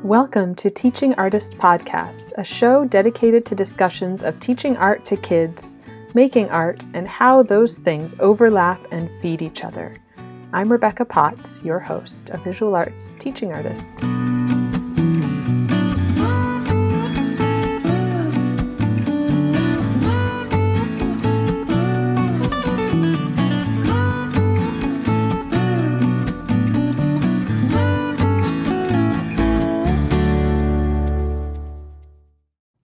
Welcome to Teaching Artist Podcast, a show dedicated to discussions of teaching art to kids, making art, and how those things overlap and feed each other. I'm Rebecca Potts, your host, a visual arts teaching artist.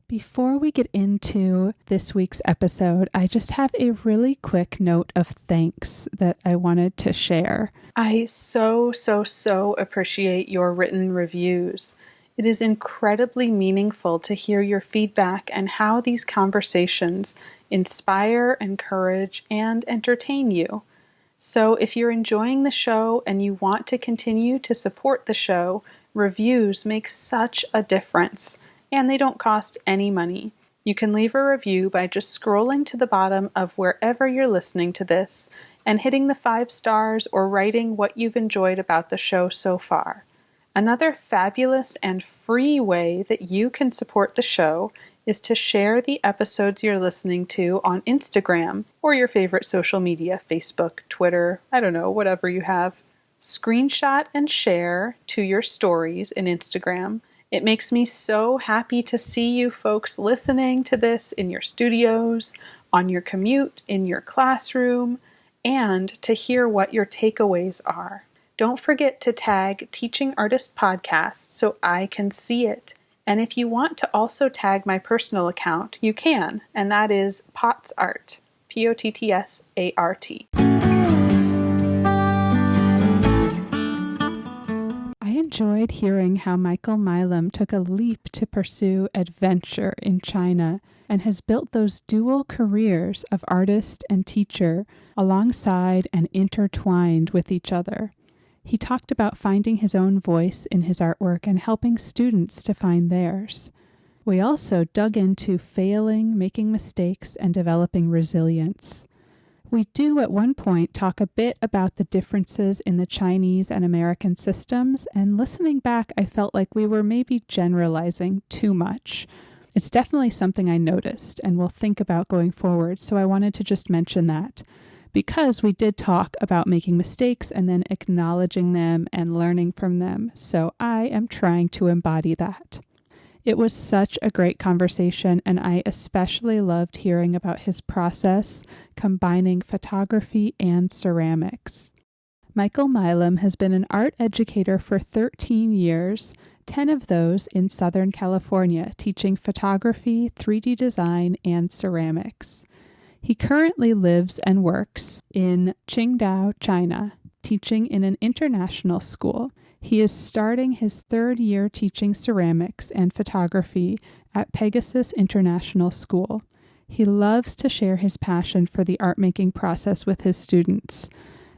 Before we get into this week's episode, I just have a really quick note of thanks that I wanted to share. I so appreciate your written reviews. It is incredibly meaningful to hear your feedback and how these conversations inspire, encourage, and entertain you. So if you're enjoying the show and you want to continue to support the show, reviews make such a difference. And they don't cost any money. You can leave a review by just scrolling to the bottom of wherever you're listening to this and hitting the 5 stars or writing what you've enjoyed about the show so far. Another fabulous and free way that you can support the show is to share the episodes you're listening to on Instagram or your favorite social media, Facebook, Twitter, I don't know, whatever you have. Screenshot and share to your stories in Instagram. It makes me so happy to see you folks listening to this in your studios, on your commute, in your classroom, and to hear what your takeaways are. Don't forget to tag Teaching Artist Podcast so I can see it. And if you want to also tag my personal account, you can, and that is Potts Art, Pottsart. I enjoyed hearing how Michael Millam took a leap to pursue adventure in China and has built those dual careers of artist and teacher alongside and intertwined with each other. He talked about finding his own voice in his artwork and helping students to find theirs. We also dug into failing, making mistakes, and developing resilience. We do at one point talk a bit about the differences in the Chinese and American systems, and listening back, I felt like we were maybe generalizing too much. It's definitely something I noticed and will think about going forward, so I wanted to just mention that. Because we did talk about making mistakes and then acknowledging them and learning from them, so I am trying to embody that. It was such a great conversation, and I especially loved hearing about his process combining photography and ceramics. Michael Millam has been an art educator for 13 years, 10 of those in Southern California, teaching photography, 3D design, and ceramics. He currently lives and works in Qingdao, China, teaching in an international school. He is starting his 3rd year teaching ceramics and photography at Pegasus International School. He loves to share his passion for the art-making process with his students.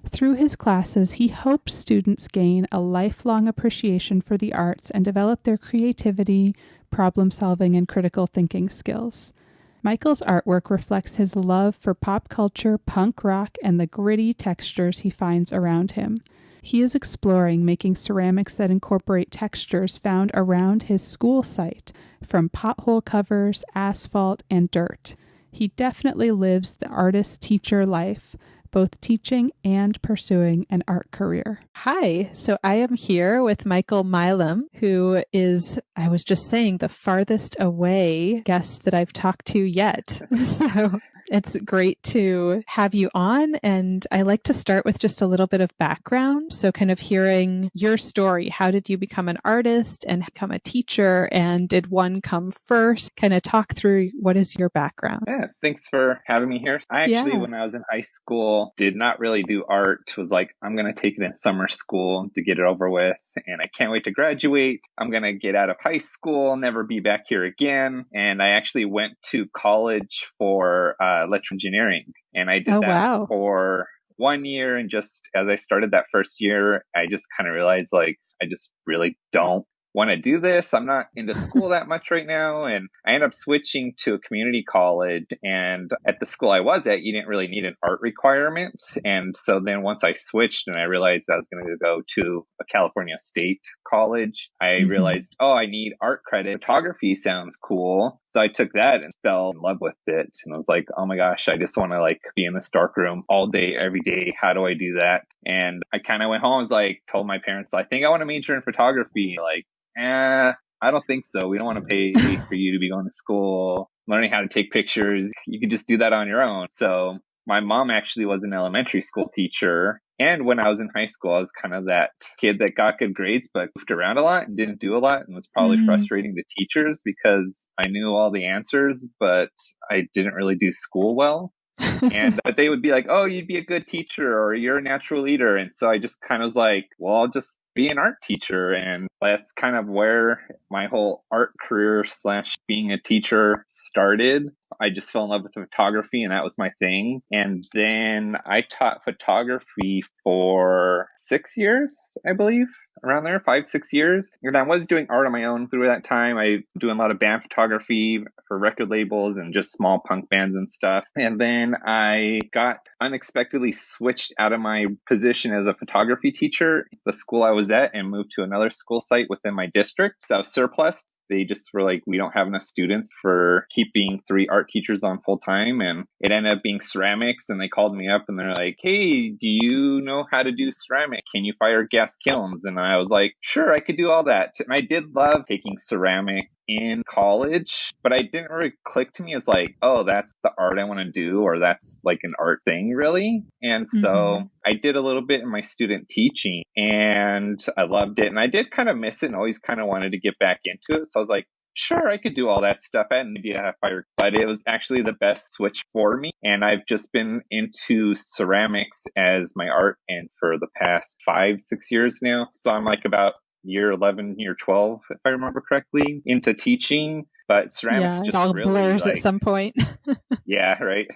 Through his classes, he hopes students gain a lifelong appreciation for the arts and develop their creativity, problem-solving, and critical thinking skills. Michael's artwork reflects his love for pop culture, punk rock, and the gritty textures he finds around him. He is exploring making ceramics that incorporate textures found around his school site, from pothole covers, asphalt, and dirt. He definitely lives the artist-teacher life, both teaching and pursuing an art career. Hi, so I am here with Michael Millam, who is, I was just saying, the farthest away guest that I've talked to yet. So it's great to have you on, and I like to start with just a little bit of background. So kind of hearing your story. How did you become an artist and become a teacher, and did one come first? Kind of talk through what is your background. Yeah, thanks for having me here. I actually, when I was in high school, did not really do art. Was like, I'm going to take it in summer school to get it over with. And I can't wait to graduate. I'm going to get out of high school, never be back here again. And I actually went to college for electrical engineering. And I did that for 1 year. And just as I started that first year, I just kind of realized like, I just really don't want to do this. I'm not into school that much right now. And I ended up switching to a community college. And at the school I was at, you didn't really need an art requirement. And so then once I switched and I realized I was going to go to a California state college, I realized, oh, I need art credit. Photography sounds cool. So I took that and fell in love with it. And I was like, oh my gosh, I just want to like be in this dark room all day, every day. How do I do that? And I kind of went home. I was like, told my parents, I think I want to major in photography. Like, I don't think so. We don't want to pay for you to be going to school, learning how to take pictures. You can just do that on your own. So my mom actually was an elementary school teacher. And when I was in high school, I was kind of that kid that got good grades, but moved around a lot and didn't do a lot and was probably frustrating the teachers because I knew all the answers, but I didn't really do school well. But they would be like, oh, you'd be a good teacher or you're a natural leader. And so I just kind of was like, well, I'll just be an art teacher. And that's kind of where my whole art career / being a teacher started. I just fell in love with photography and that was my thing. And then I taught photography for 6 years, I believe. Around there, 5-6 years. And I was doing art on my own through that time. I was doing a lot of band photography for record labels and just small punk bands and stuff. And then I got unexpectedly switched out of my position as a photography teacher, the school I was at, and moved to another school site within my district. So I was surplus. They just were like, we don't have enough students for keeping 3 art teachers on full time. And it ended up being ceramics. And they called me up and they're like, hey, do you know how to do ceramic? Can you fire gas kilns? And I was like, sure, I could do all that. And I did love taking ceramic in college, but I didn't really click to me as like, oh, that's the art I want to do, or that's like an art thing really. And so I did a little bit in my student teaching and I loved it. And I did kind of miss it and always kind of wanted to get back into it. So I was like, sure, I could do all that stuff. I had an idea how to fire, but it was actually the best switch for me. And I've just been into ceramics as my art and for the past 5-6 years now. So I'm like about year 11, year 12, if I remember correctly, into teaching. But ceramics just all really blurs like, at some point. yeah, right.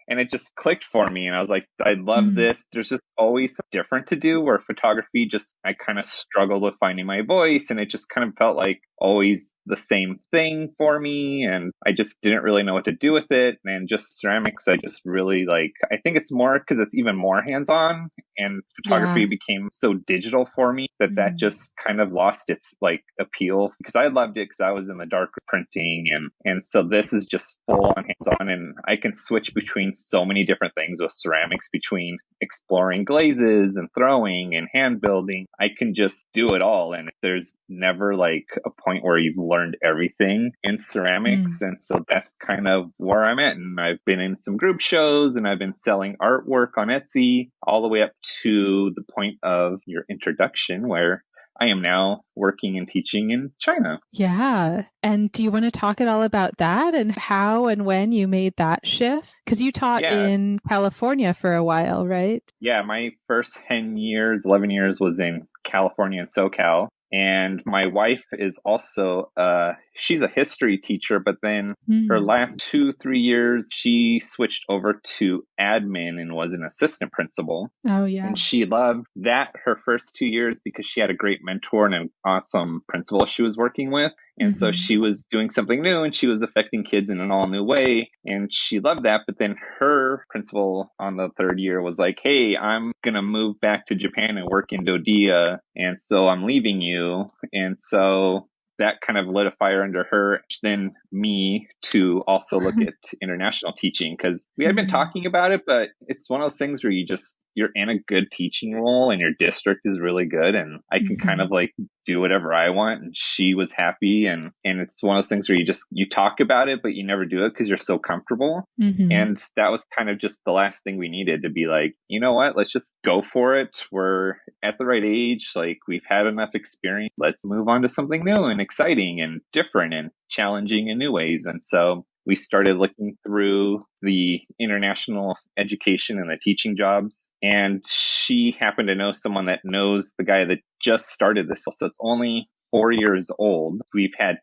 And it just clicked for me. And I was like, I love this. There's just always something different to do, where photography just, I kind of struggled with finding my voice. And it just kind of felt like always the same thing for me. And I just didn't really know what to do with it. And just ceramics, I just really like, I think it's more because it's even more hands-on. And photography became so digital for me that just kind of lost its like appeal, because I loved it because I was in the dark printing. And so this is just full on hands-on, and I can switch between so many different things with ceramics, between exploring glazes and throwing and hand building. I can just do it all. And there's never like a point where you've learned everything in ceramics. And so that's kind of where I'm at. And I've been in some group shows and I've been selling artwork on Etsy all the way up to the point of your introduction, where I am now working and teaching in China. Yeah. And do you want to talk at all about that and how and when you made that shift? Because you taught in California for a while, right? Yeah, my first 11 years was in California and SoCal. And my wife is also, she's a history teacher, but then her last 2-3 years, she switched over to admin and was an assistant principal. Oh, yeah. And she loved that her first 2 years because she had a great mentor and an awesome principal she was working with. And so she was doing something new and she was affecting kids in an all new way. And she loved that. But then her principal on the 3rd year was like, hey, I'm going to move back to Japan and work in Dodia. And so I'm leaving you. And so that kind of lit a fire under her, then me, to also look at international teaching, because we had been talking about it, but it's one of those things where you're in a good teaching role and your district is really good and I can kind of like do whatever I want. And she was happy. And it's one of those things where you talk about it, but you never do it because you're so comfortable. And that was kind of just the last thing we needed, to be like, you know what, let's just go for it. We're at the right age. Like, we've had enough experience. Let's move on to something new and exciting and different and challenging in new ways. And so we started looking through the international education and the teaching jobs. And she happened to know someone that knows the guy that just started this. So it's only 4 years old. We've had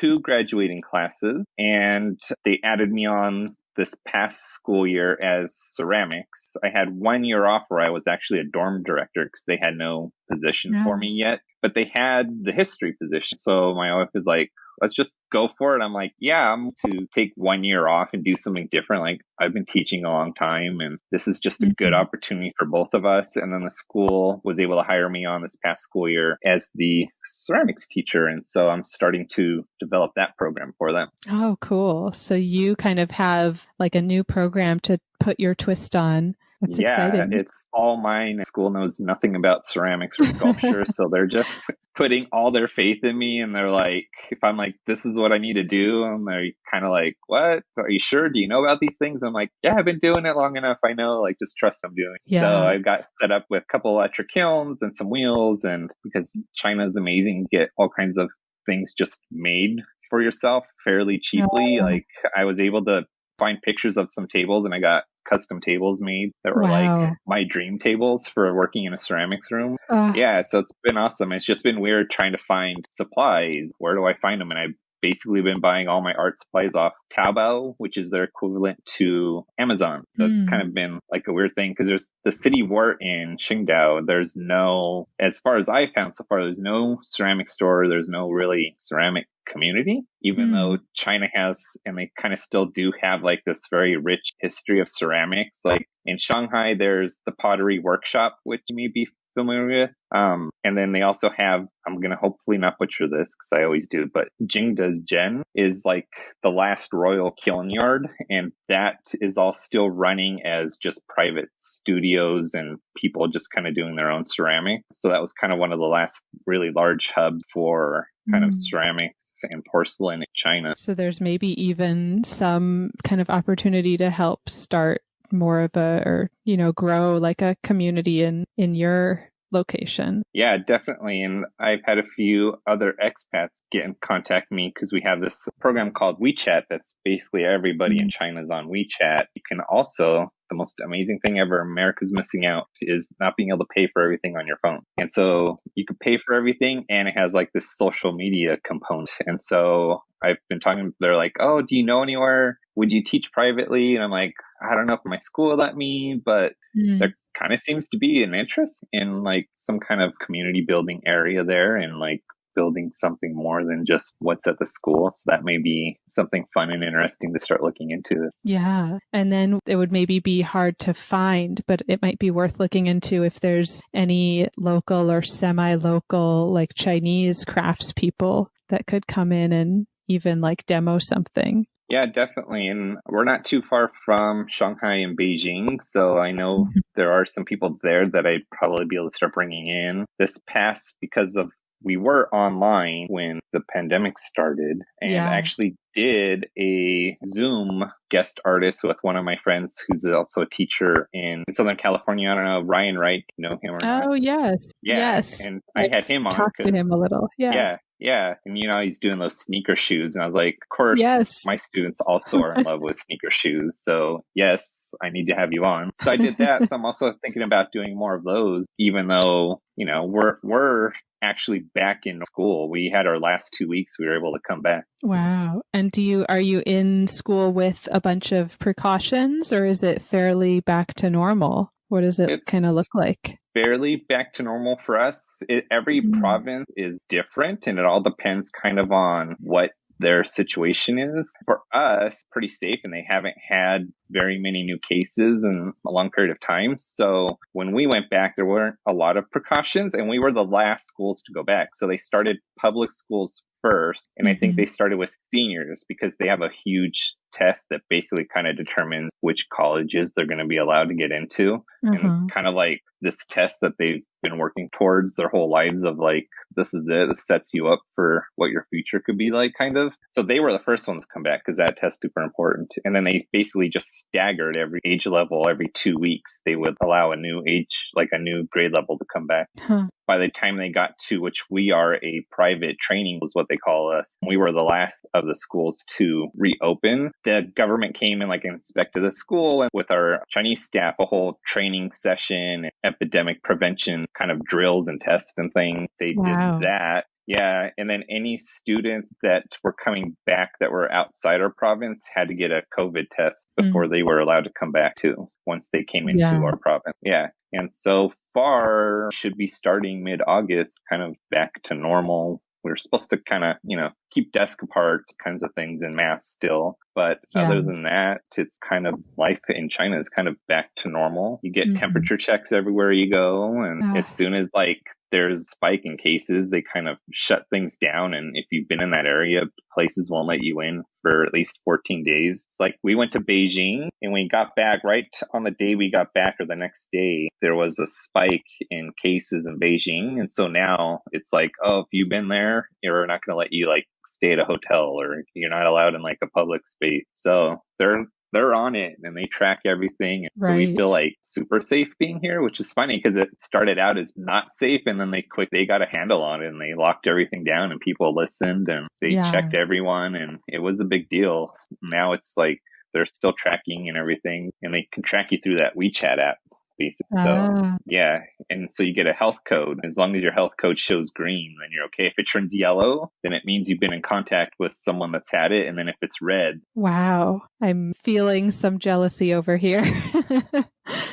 2 graduating classes, and they added me on this past school year as ceramics. I had 1 year off where I was actually a dorm director because they had no position for me yet. but they had the history position. So my wife is like, let's just go for it. I'm like, yeah, I'm to take 1 year off and do something different. Like I've been teaching a long time and this is just a good opportunity for both of us. And then the school was able to hire me on this past school year as the ceramics teacher. And so I'm starting to develop that program for them. Oh, cool. So you kind of have like a new program to put your twist on. That's exciting. It's all mine. School knows nothing about ceramics or sculpture. So they're just putting all their faith in me. And they're like, if I'm like, this is what I need to do. And they're kind of like, what? Are you sure? Do you know about these things? I'm like, yeah, I've been doing it long enough. I know, like, just trust I'm doing. Yeah. So I've got set up with a couple electric kilns and some wheels. And because China's amazing, you get all kinds of things just made for yourself fairly cheaply. Like I was able to find pictures of some tables and I got custom tables made that were like my dream tables for working in a ceramics room. Yeah, so it's been awesome. It's just been weird trying to find supplies. Where do I find them? And I've basically been buying all my art supplies off Taobao, which is their equivalent to Amazon. So it's kind of been like a weird thing because there's the city we're in, Qingdao. There's no, as far as I found so far, there's no ceramic store. There's no really ceramic community, even though China has, and they kind of still do have like this very rich history of ceramics. Like in Shanghai, there's the pottery workshop, which you may be familiar with. And then they also have, I'm going to hopefully not butcher this because I always do, but Qingdao is like the last royal kiln yard. And that is all still running as just private studios and people just kind of doing their own ceramics. So that was kind of one of the last really large hubs for kind of ceramics and porcelain in China. So there's maybe even some kind of opportunity to help start more of a, or, you know, grow like a community in your location. Yeah, definitely. And I've had a few other expats get in contact with me because we have this program called WeChat that's basically everybody in China is on WeChat. You can also, the most amazing thing ever America's missing out is not being able to pay for everything on your phone. And so you can pay for everything and it has like this social media component. And so I've been talking, they're like, oh, do you know anywhere? Would you teach privately? And I'm like, I don't know if my school will let me, but there kind of seems to be an interest in like some kind of community building area there and like building something more than just what's at the school. So that may be something fun and interesting to start looking into. Yeah. And then it would maybe be hard to find, but it might be worth looking into if there's any local or semi-local like Chinese craftspeople that could come in and even like demo something. Yeah, definitely. And we're not too far from Shanghai and Beijing. So I know there are some people there that I'd probably be able to start bringing in. This past, because of we were online when the pandemic started and actually did a Zoom guest artist with one of my friends who's also a teacher in Southern California. I don't know, Ryan Wright, you know him or not? Oh, yes. Yeah. Yes. And I had him on. Talked to him a little. Yeah. Yeah. And you know, he's doing those sneaker shoes. And I was like, of course, my students also are in love with sneaker shoes. So yes, I need to have you on. So I did that. So I'm also thinking about doing more of those, even though, you know, we're actually back in school. We had our last 2 weeks. We were able to come back. Wow. And are you in school with a bunch of precautions or is it fairly back to normal? What does it kind of look like? Fairly back to normal for us. Every province is different and it all depends kind of on what their situation is. For us, pretty safe, and they haven't had very many new cases in a long period of time. So when we went back, there weren't a lot of precautions, and we were the last schools to go back. So they started public schools first, and I think they started with seniors because they have a huge test that basically kind of determines which colleges they're going to be allowed to get into. And it's kind of like this test that they've been working towards their whole lives of like, this is it. This sets you up for what your future could be like, kind of. So they were the first ones to come back because that test's super important. And then they basically just staggered every age level. Every 2 weeks, they would allow a new age, like a new grade level to come back. By the time they got to, which we are a private training was what they call us. We were the last of the schools to reopen. The government came and like inspected the school and with our Chinese staff, a whole training session, epidemic prevention kind of drills and tests and things. They did that. Yeah. And then any students that were coming back that were outside our province had to get a COVID test before they were allowed to come back too, once they came into our province. Yeah. And so far should be starting mid-August, kind of back to normal. We're supposed to kind of, keep desk apart kinds of things in mass still. But other than that, it's kind of life in China is kind of back to normal. You get temperature checks everywhere you go. And as soon as there's a spike in cases, they kind of shut things down. And if you've been in that area, places won't let you in for at least 14 days. It's like we went to Beijing and we got back right on the day we got back or the next day, there was a spike in cases in Beijing. And so now it's like, oh, if you've been there, you're not going to let you stay at a hotel or you're not allowed in a public space. So they're on it and they track everything. And so we feel super safe being here, which is funny because it started out as not safe and then they got a handle on it and they locked everything down and people listened and they checked everyone and it was a big deal. Now it's they're still tracking and everything and they can track you through that WeChat app. So yeah. And so you get a health code. As long as your health code shows green, then you're okay. If it turns yellow, then it means you've been in contact with someone that's had it. And then if it's red. Wow. I'm feeling some jealousy over here.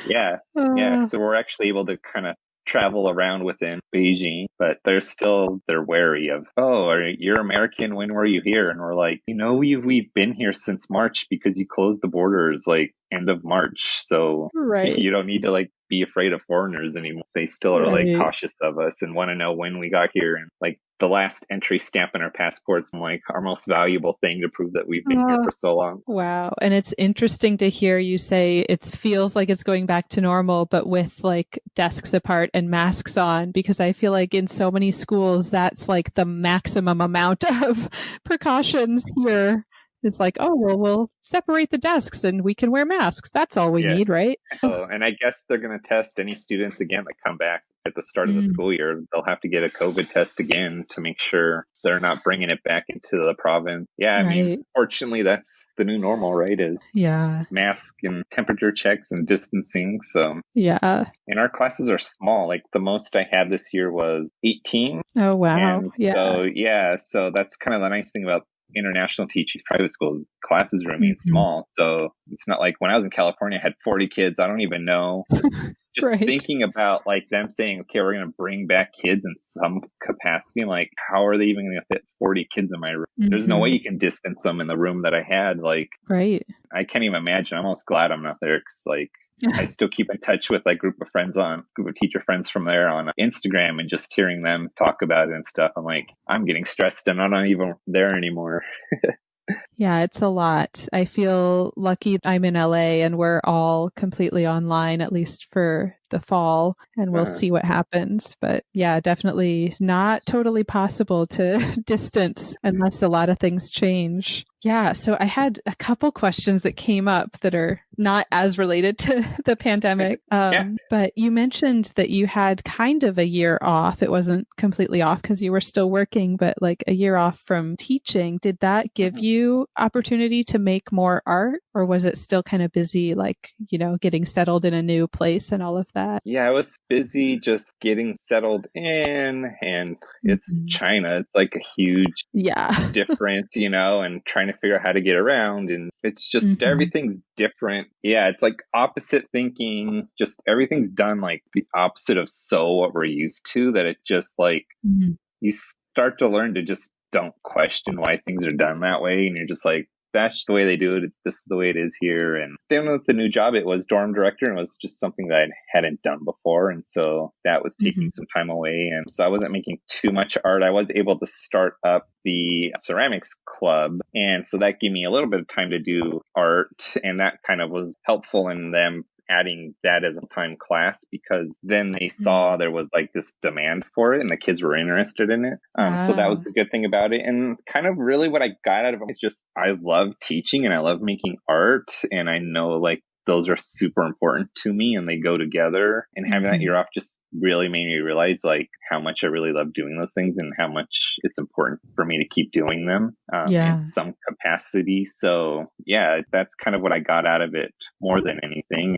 Yeah. So we're actually able to kind of travel around within Beijing, but they're wary of, you're American. When were you here? And we're like, we've been here since March because you closed the borders end of March. So you don't need to be afraid of foreigners anymore. They still are cautious of us and want to know when we got here. And the last entry stamp in our passports, our most valuable thing to prove that we've been here for so long. Wow. And it's interesting to hear you say it feels like it's going back to normal, but with desks apart and masks on, because I feel like in so many schools, that's the maximum amount of precautions here. It's we'll separate the desks and we can wear masks. That's all we need, right? And I guess they're going to test any students again that come back at the start of the school year. They'll have to get a COVID test again to make sure they're not bringing it back into the province. Yeah, I mean, fortunately, that's the new normal, right? Is mask and temperature checks and distancing. So and our classes are small. The most I had this year was 18. Oh, wow. And so that's kind of the nice thing about international teaching private schools. Classes remain small. So it's not like when I was in California, I had 40 kids. I don't even know. Just thinking about them saying, okay, we're going to bring back kids in some capacity. How are they even going to fit 40 kids in my room? There's no way you can distance them in the room that I had. I can't even imagine. I'm almost glad I'm not there because I still keep in touch with group of teacher friends from there on Instagram and just hearing them talk about it and stuff. I'm I'm getting stressed and I'm not even there anymore. Yeah, it's a lot. I feel lucky I'm in LA and we're all completely online, at least for the fall, and we'll see what happens. But yeah, definitely not totally possible to distance unless a lot of things change. Yeah, so I had a couple questions that came up that are not as related to the pandemic. But you mentioned that you had kind of a year off. It wasn't completely off because you were still working, but a year off from teaching. Did that give you opportunity to make more art, or was it still kind of busy, getting settled in a new place and all of that? Yeah, I was busy just getting settled in, and it's China. It's a huge difference, and trying to figure out how to get around, and it's just everything's different. Yeah, it's opposite thinking, just everything's done the opposite of what we're used to, that it just you start to learn to just don't question why things are done that way, and you're just that's the way they do it. This is the way it is here. And then with the new job, it was dorm director, and it was just something that I hadn't done before. And so that was taking some time away. And so I wasn't making too much art. I was able to start up the ceramics club. And so that gave me a little bit of time to do art. And that kind of was helpful in them adding that as a time class, because then they saw there was this demand for it and the kids were interested in it. So that was the good thing about it. And kind of really what I got out of it is just, I love teaching and I love making art. And I know those are super important to me and they go together. And having that year off just really made me realize how much I really love doing those things and how much it's important for me to keep doing them in some capacity. So yeah, that's kind of what I got out of it more than anything.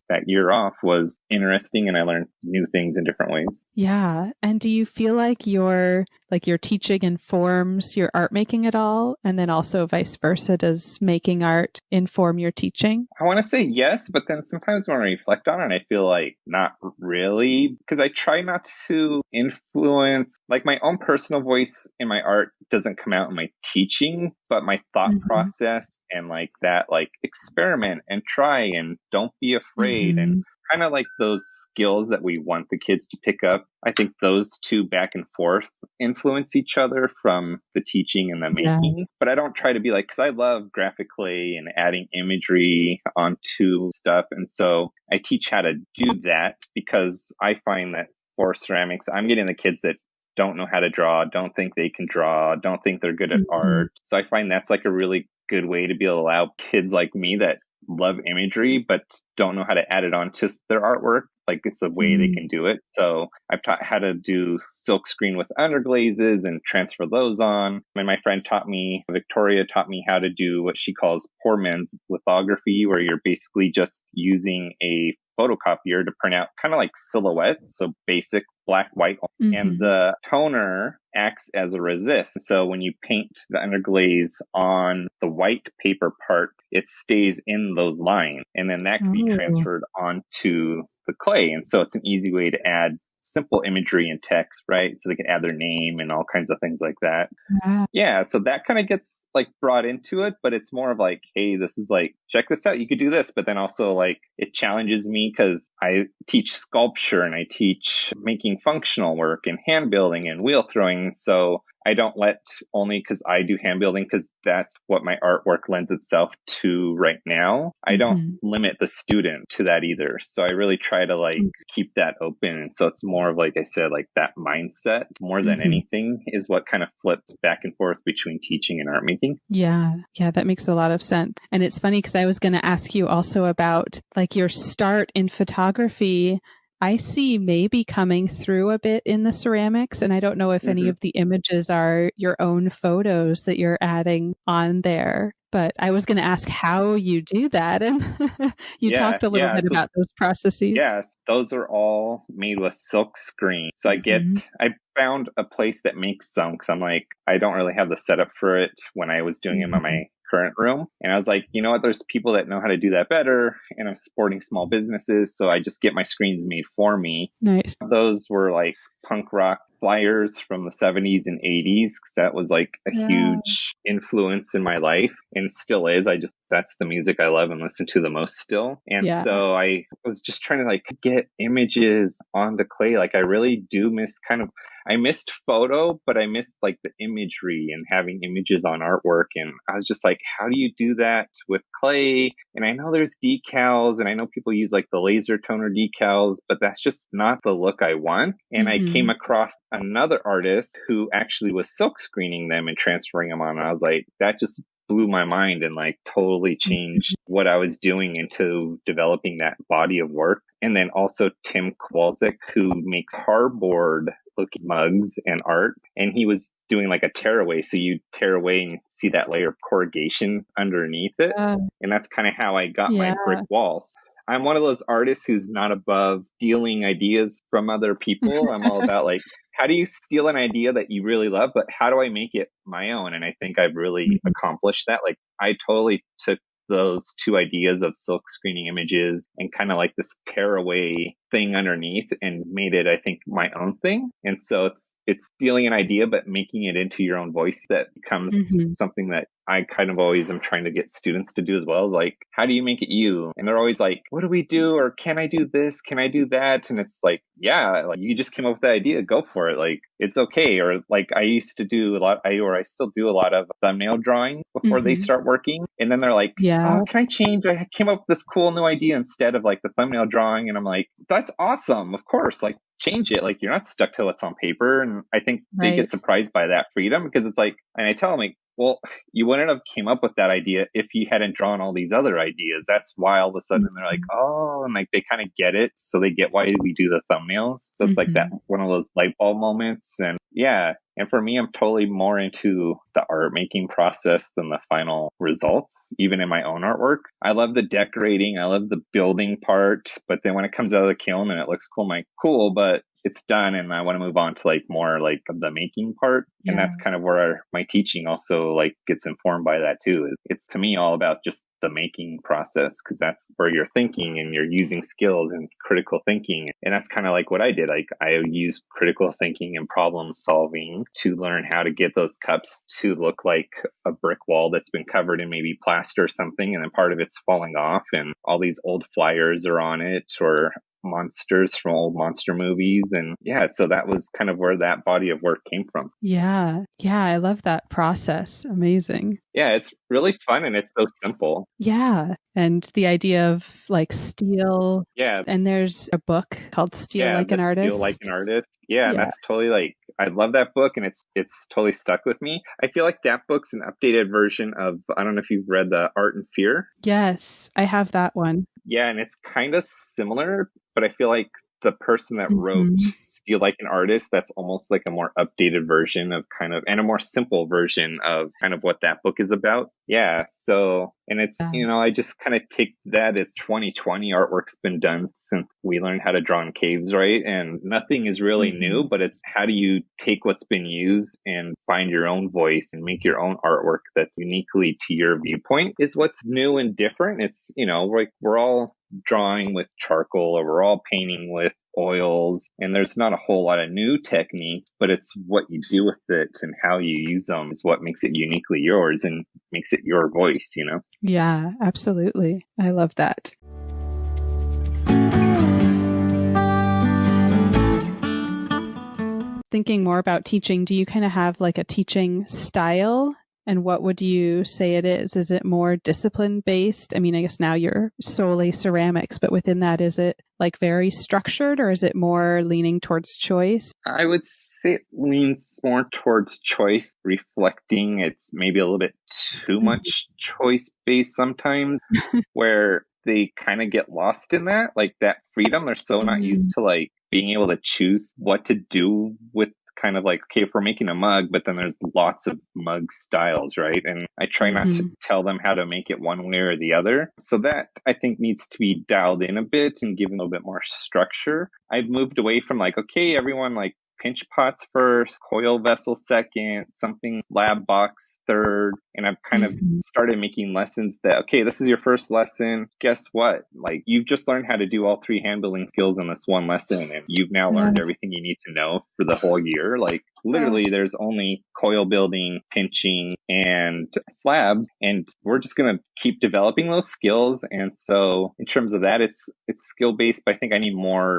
That year off was interesting and I learned new things in different ways. Yeah. And do you feel like your like your teaching informs your art making at all? And then also vice versa, does making art inform your teaching? I want to say yes, but then sometimes when I reflect on it, I feel like not really, because I try not to influence, like my own personal voice in my art doesn't come out in my teaching, but my thought process and like that, like experiment and try and don't be afraid and kind of like those skills that we want the kids to pick up. I think those two back and forth influence each other from the teaching and the making. But I don't try to be like, because I love graphic clay and adding imagery onto stuff. And so I teach how to do that because I find that for ceramics, I'm getting the kids that don't know how to draw, don't think they can draw, don't think they're good at art. So I find that's like a really good way to be able to allow kids like me that love imagery but don't know how to add it on to their artwork. Like it's a way they can do it. So I've taught how to do silk screen with underglazes and transfer those on. And my friend Victoria taught me how to do what she calls poor man's lithography, where you're basically just using a photocopier to print out kind of like silhouettes. So basic black, white, and the toner acts as a resist. So when you paint the underglaze on the white paper part, it stays in those lines. And then that can be transferred onto the clay. And so it's an easy way to add simple imagery and text, right? So they can add their name and all kinds of things like that. Yeah. So that kind of gets like brought into it, but it's more of like, hey, this is like, check this out. You could do this. But then also like it challenges me because I teach sculpture and I teach making functional work and hand building and wheel throwing. So I don't let only because I do hand building because that's what my artwork lends itself to right now. I don't limit the student to that either. So I really try to like keep that open. And so it's more of like I said, like that mindset more than anything is what kind of flips back and forth between teaching and art making. Yeah, that makes a lot of sense. And it's funny because I was going to ask you also about like your start in photography. I see maybe coming through a bit in the ceramics, and I don't know if any of the images are your own photos that you're adding on there. But I was going to ask how you do that, and you talked a little bit about those processes. Yes, those are all made with silk screen. So I found a place that makes some because I'm like, I don't really have the setup for it when I was doing them in my current room. And I was like, you know what, there's people that know how to do that better. And I'm supporting small businesses. So I just get my screens made for me. Nice. Those were like punk rock flyers from the 70s and 80s because that was like a huge influence in my life and still is. That's the music I love and listen to the most still. And so I was just trying to like get images on the clay. Like I really do miss I missed photo, but I missed like the imagery and having images on artwork. And I was just like, how do you do that with clay? And I know there's decals and I know people use like the laser toner decals, but that's just not the look I want. And I came across another artist who actually was silk screening them and transferring them on. And I was like, that just blew my mind and like totally changed what I was doing into developing that body of work. And then also Tim Kowalczyk, who makes hardboard looking mugs and art. And he was doing like a tear away. So you tear away and see that layer of corrugation underneath it. And that's kind of how I got my brick walls. I'm one of those artists who's not above stealing ideas from other people. I'm all about like, how do you steal an idea that you really love, but how do I make it my own? And I think I've really accomplished that. Like I totally took those two ideas of silk screening images and kind of like this tearaway thing underneath and made it, I think, my own thing. And so it's stealing an idea, but making it into your own voice that becomes something that I kind of always am trying to get students to do as well. Like, how do you make it you? And they're always like, what do we do? Or can I do this? Can I do that? And it's like, yeah, like you just came up with the idea, go for it. Like, it's okay. Or like I used to do I still do a lot of thumbnail drawing before they start working. And then they're like, oh, can I change? I came up with this cool new idea instead of like the thumbnail drawing. And I'm like, that's awesome. Of course. Like, change it. Like, you're not stuck to what's on paper. And I think they get surprised by that freedom because it's like, and I tell them like, well, you wouldn't have came up with that idea if you hadn't drawn all these other ideas. That's why all of a sudden they're like, oh, and like they kind of get it. So they get why we do the thumbnails. So it's like that one of those light bulb moments. And yeah. And for me, I'm totally more into the art making process than the final results, even in my own artwork. I love the decorating. I love the building part. But then when it comes out of the kiln and it looks cool, I'm like, cool, but it's done and I want to move on to like more like the making part. Yeah. And that's kind of where my teaching also like gets informed by that too. It's to me all about just the making process, because that's where you're thinking and you're using skills and critical thinking. And that's kind of like what I did. Like I used critical thinking and problem solving to learn how to get those cups to look like a brick wall that's been covered in maybe plaster or something, and then part of it's falling off and all these old flyers are on it, or monsters from old monster movies. And yeah, so that was kind of where that body of work came from. Yeah. I love that process. Amazing. Yeah, it's really fun and it's so simple. Yeah. And the idea of like steel. Yeah. And there's a book called Steal Like an Artist. Steal Like an Artist. Yeah, and that's totally like, I love that book and it's totally stuck with me. I feel like that book's an updated version of, I don't know if you've read the Art and Fear. Yes, I have that one. Yeah, and it's kind of similar, but I feel like the person that wrote Steal Like an Artist, that's almost like a more updated version of kind of, and a more simple version of kind of what that book is about. Yeah. So, and it's, I just kind of take that. It's 2020. Artwork's been done since we learned how to draw in caves, right? And nothing is really new, but it's how do you take what's been used and find your own voice and make your own artwork that's uniquely to your viewpoint is what's new and different. It's, like we're all drawing with charcoal or we're all painting with oils, and there's not a whole lot of new technique, but it's what you do with it and how you use them is what makes it uniquely yours and makes it your voice, Yeah, absolutely. I love that. Thinking more about teaching, do you kind of have like a teaching style? And what would you say it is? Is it more discipline based? I mean, I guess now you're solely ceramics, but within that, is it like very structured or is it more leaning towards choice? I would say it leans more towards choice, reflecting it's maybe a little bit too much choice based sometimes where they kind of get lost in that, like that freedom. They're so not used to like being able to choose what to do with kind of like, okay, if we're making a mug, but then there's lots of mug styles, right? And I try not to tell them how to make it one way or the other. So that I think needs to be dialed in a bit and given a little bit more structure. I've moved away from like, okay, everyone like pinch pots first, coil vessel second, something slab box third. And I've kind of started making lessons that, okay, this is your first lesson. Guess what? Like you've just learned how to do all 3 hand building skills in this one lesson. And you've now learned everything you need to know for the whole year. Like literally there's only coil building, pinching, and slabs. And we're just going to keep developing those skills. And so in terms of that, it's skill based, but I think I need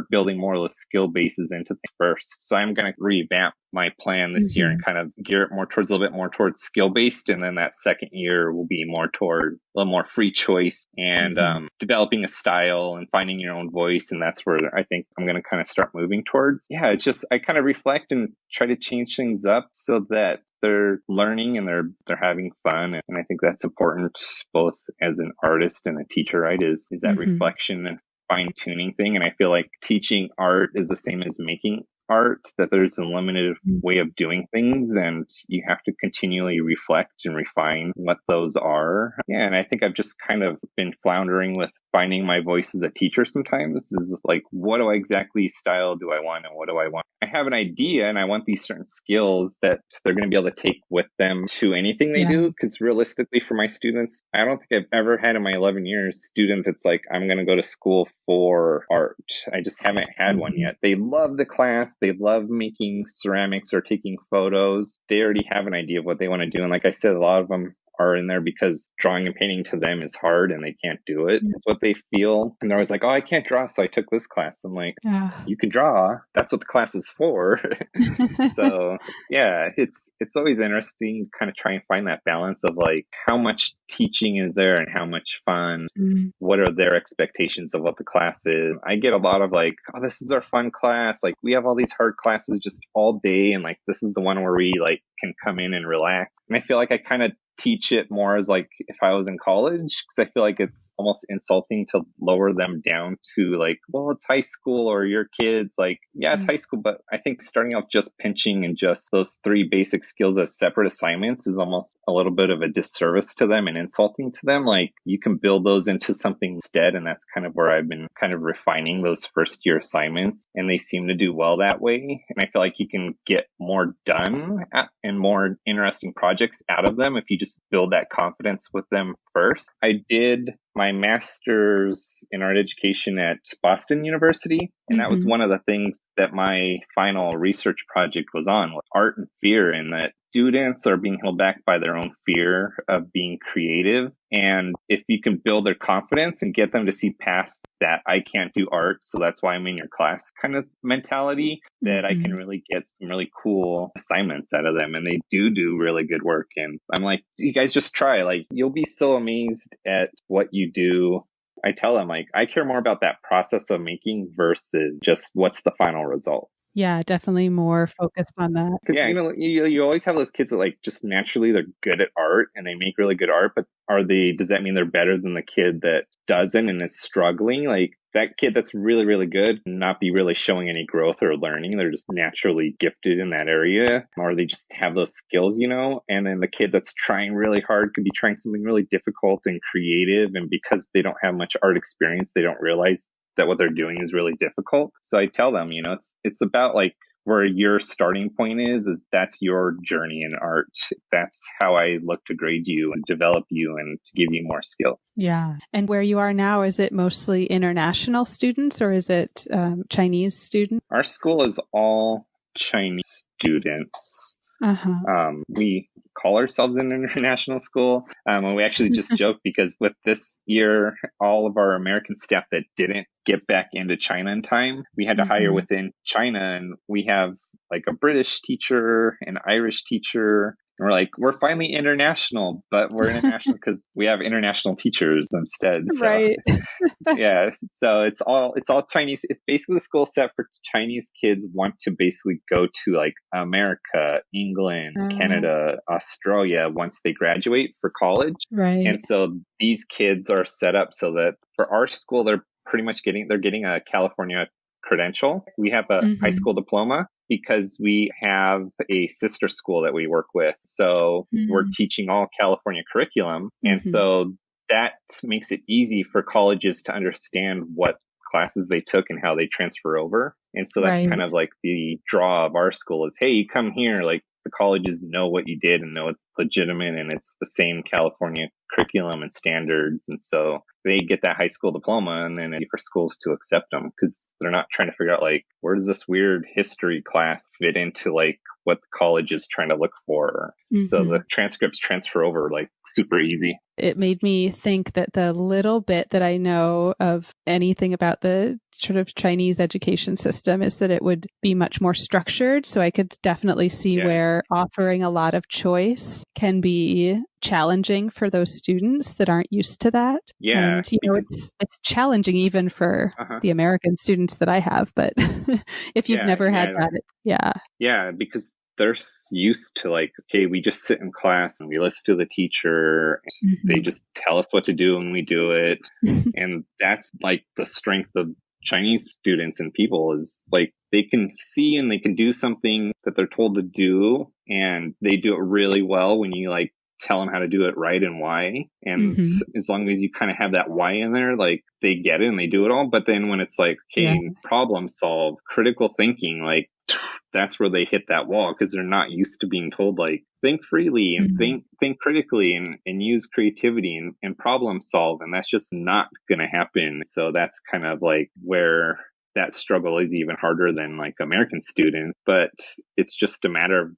building more of those skill bases into things first. So I'm going to revamp my plan this year and kind of gear it a little bit more towards skill based. And then that second year will be more toward a little more free choice and developing a style and finding your own voice. And that's where I think I'm going to kind of start moving towards. Yeah, it's just, I kind of reflect and try to change things up so that they're learning and they're having fun. And I think that's important both as an artist and a teacher, right? Is that reflection and fine tuning thing. And I feel like teaching art is the same as making art, that there's a limited way of doing things and you have to continually reflect and refine what those are. Yeah, and I think I've just kind of been floundering with finding my voice as a teacher sometimes. Is like, what do I exactly style do I want and what do I want? I have an idea and I want these certain skills that they're going to be able to take with them to anything they do. Because realistically for my students, I don't think I've ever had in my 11 years student that's like, I'm going to go to school for art. I just haven't had one yet. They love the class. They love making ceramics or taking photos. They already have an idea of what they want to do. And like I said, a lot of them are in there because drawing and painting to them is hard and they can't do it. It's what they feel. And they're always like, oh, I can't draw, so I took this class. I'm like, you can draw. That's what the class is for. So yeah, it's always interesting to kind of try and find that balance of like how much teaching is there and how much fun. What are their expectations of what the class is? I get a lot of like, oh, this is our fun class. Like we have all these hard classes just all day. And like, this is the one where we like can come in and relax. And I feel like I kind of teach it more as like if I was in college, because I feel like it's almost insulting to lower them down to like, well, it's high school or your kids. Like, yeah, it's high school, but I think starting off just pinching and just those 3 basic skills as separate assignments is almost a little bit of a disservice to them and insulting to them. Like, you can build those into something instead, and that's kind of where I've been kind of refining those first year assignments, and they seem to do well that way. And I feel like you can get more done and more interesting projects out of them if you just build that confidence with them first. I did my master's in art education at Boston University. And that was one of the things that my final research project was on, was art and fear, and that students are being held back by their own fear of being creative. And if you can build their confidence and get them to see past that I can't do art, so that's why I'm in your class kind of mentality, that I can really get some really cool assignments out of them. And they do really good work. And I'm like, you guys just try. Like, you'll be so amazed at what you do. I tell them, like, I care more about that process of making versus just what's the final result. Yeah, definitely more focused on that. Because, you always have those kids that like just naturally they're good at art and they make really good art, but does that mean they're better than the kid that doesn't and is struggling? Like, that kid that's really, really good not be really showing any growth or learning. They're just naturally gifted in that area, or they just have those skills, and then the kid that's trying really hard could be trying something really difficult and creative. And because they don't have much art experience, they don't realize that what they're doing is really difficult. So I tell them, it's about like where your starting point is that's your journey in art. That's how I look to grade you and develop you and to give you more skill. Yeah. And where you are now, is it mostly international students or is it Chinese students? Our school is all Chinese students. We call ourselves an international school. And we actually just joke because with this year, all of our American staff that didn't get back into China in time, we had to hire within China. And we have like a British teacher, an Irish teacher. And we're like, we're finally international, but we're international because we have international teachers instead. So, right. Yeah. So it's all Chinese. It's basically the school set for Chinese kids want to basically go to like America, England, Canada, Australia once they graduate for college. Right. And so these kids are set up so that for our school, they're pretty much getting a California credential. We have a high school diploma because we have a sister school that we work with. So we're teaching all California curriculum. And so that makes it easy for colleges to understand what classes they took and how they transfer over. And so that's kind of like the draw of our school is, hey, you come here, like the colleges know what you did and know it's legitimate and it's the same California curriculum and standards. And so they get that high school diploma, and then it's for schools to accept them because they're not trying to figure out like, where does this weird history class fit into like what the college is trying to look for. So the transcripts transfer over like super easy. It made me think that the little bit that I know of anything about the sort of Chinese education system is that it would be much more structured. So I could definitely see where offering a lot of choice can be challenging for those students that aren't used to that. Yeah. And, it's challenging even for the American students that I have, but if you've never had that, Yeah, because they're used to like, okay, we just sit in class and we listen to the teacher. They just tell us what to do and we do it. And that's like the strength of Chinese students and people is like, they can see and they can do something that they're told to do. And they do it really well when you like tell them how to do it right and why. And as long as you kind of have that why in there, like they get it and they do it all. But then when it's like, okay, problem solve, critical thinking, like that's where they hit that wall because they're not used to being told like think freely and think critically and use creativity and problem solve. And that's just not going to happen. So that's kind of like where that struggle is even harder than like American students. But it's just a matter of,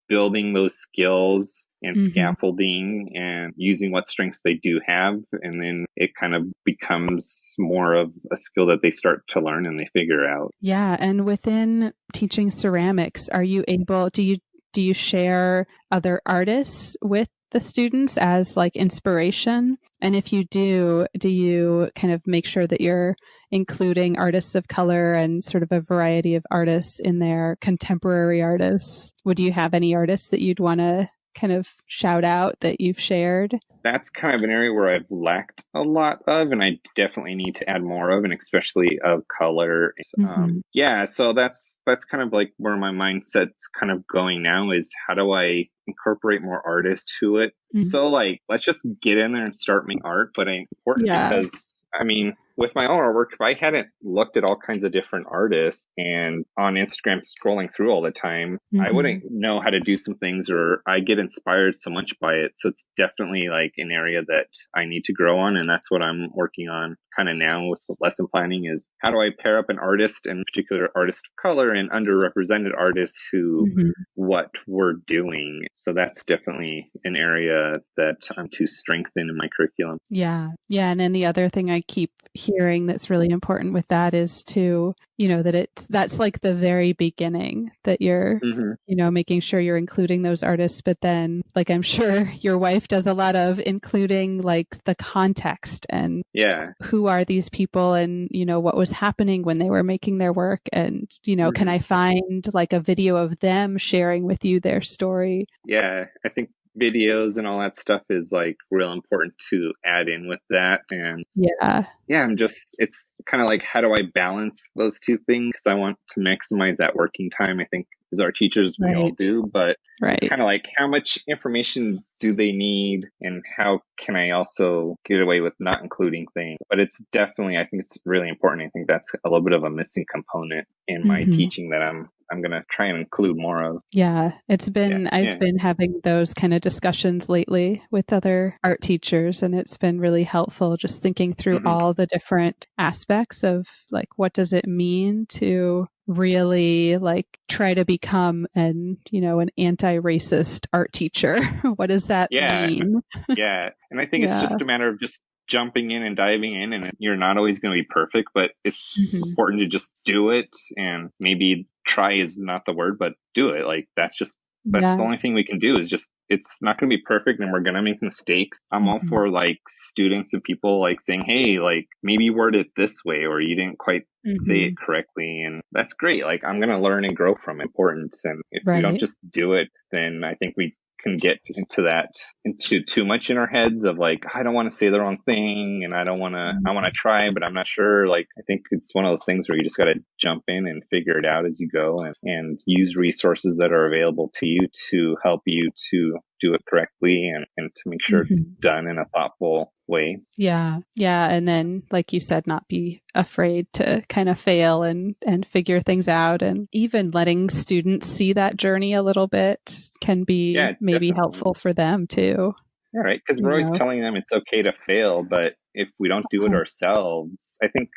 building those skills and scaffolding and using what strengths they do have. And then it kind of becomes more of a skill that they start to learn and they figure out. Yeah. And within teaching ceramics, do you do you share other artists with the students as like inspiration? And if you do you kind of make sure that you're including artists of color and sort of a variety of artists in there, contemporary artists? Would you have any artists that you'd want to kind of shout out that you've shared? That's kind of an area where I've lacked a lot of, and I definitely need to add more of, and especially of color. So that's kind of like where my mindset's kind of going now, is how do I incorporate more artists to it? So like, let's just get in there and start making art, but it's important because, I mean, with my own artwork, if I hadn't looked at all kinds of different artists and on Instagram scrolling through all the time, I wouldn't know how to do some things, or I get inspired so much by it. So it's definitely like an area that I need to grow on. And that's what I'm working on kind of now with lesson planning, is how do I pair up an artist, in particular artist of color and underrepresented artists who what we're doing. So that's definitely an area that I'm to strengthen in my curriculum. Yeah. Yeah. And then the other thing I keep hearing that's really important with that is to, that's like the very beginning, that you're, making sure you're including those artists. But then, like, I'm sure your wife does a lot of including like the context and who are these people, and, what was happening when they were making their work. And, can I find like a video of them sharing with you their story? Yeah, I think videos and all that stuff is like real important to add in with that. And it's kind of like, how do I balance those two things? Because I want to maximize that working time, I think, as our teachers, we all do, but it's kind of like, how much information do they need, and how can I also get away with not including things? But it's definitely, I think it's really important. I think that's a little bit of a missing component in my teaching that I'm going to try and include more of. Yeah, it's been, I've been having those kind of discussions lately with other art teachers, and it's been really helpful just thinking through all the different aspects of like, what does it mean to really like try to become an anti-racist art teacher? What does that mean? And I think it's just a matter of just jumping in and diving in, and you're not always going to be perfect, but it's important to just do it. And maybe try is not the word, but do it. Like, that's the only thing we can do, is just, it's not going to be perfect and we're going to make mistakes. I'm all for like students and people like saying, hey, like maybe you word it this way, or you didn't quite say it correctly. And that's great. Like, I'm going to learn and grow from it. Important. And if we don't just do it, then I think we can get into too much in our heads of like, I don't want to say the wrong thing, and I want to try, but I'm not sure. Like, I think it's one of those things where you just got to jump in and figure it out as you go, and use resources that are available to you to help you to do it correctly, and to make sure it's done in a thoughtful way. Yeah. And then, like you said, not be afraid to kind of fail and figure things out. And even letting students see that journey a little bit can be maybe helpful for them too. Yeah, right. Because we're always telling them it's okay to fail, but if we don't do it ourselves, I think,